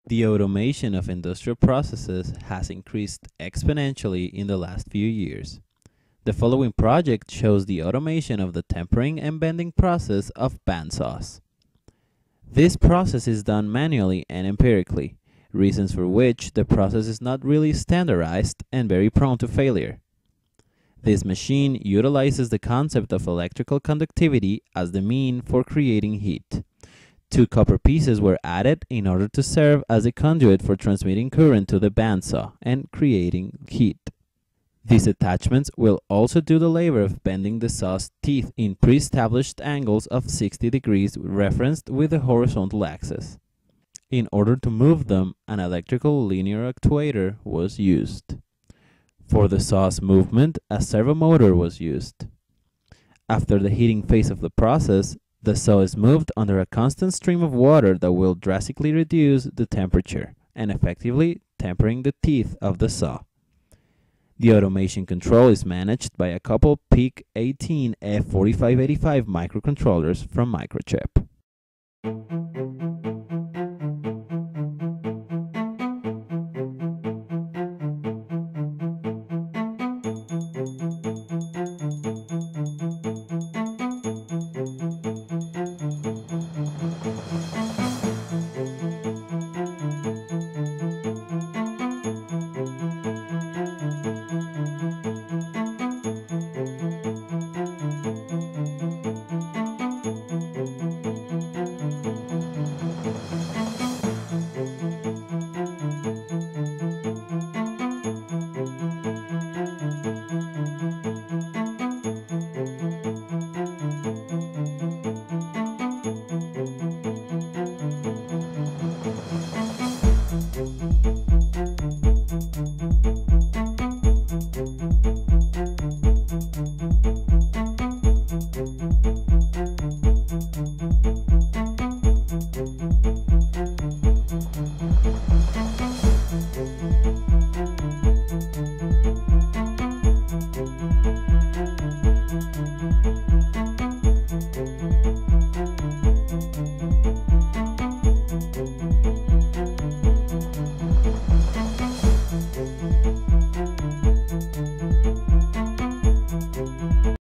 The automation of industrial processes has increased exponentially in the last few years. The following project shows the automation of the tempering and bending process of bandsaws. This process is done manually and empirically, reasons for which the process is not really standardized and very prone to failure. This machine utilizes the concept of electrical conductivity as the mean for creating heat. Two copper pieces were added in order to serve as a conduit for transmitting current to the bandsaw and creating heat. These attachments will also do the labor of bending the saw's teeth in pre-established angles of 60 degrees referenced with the horizontal axis. In order to move them, an electrical linear actuator was used. For the saw's movement, a servomotor was used. After the heating phase of the process, the saw is moved under a constant stream of water that will drastically reduce the temperature and effectively tempering the teeth of the saw. The automation control is managed by a couple PIC 18 F4585 microcontrollers from Microchip.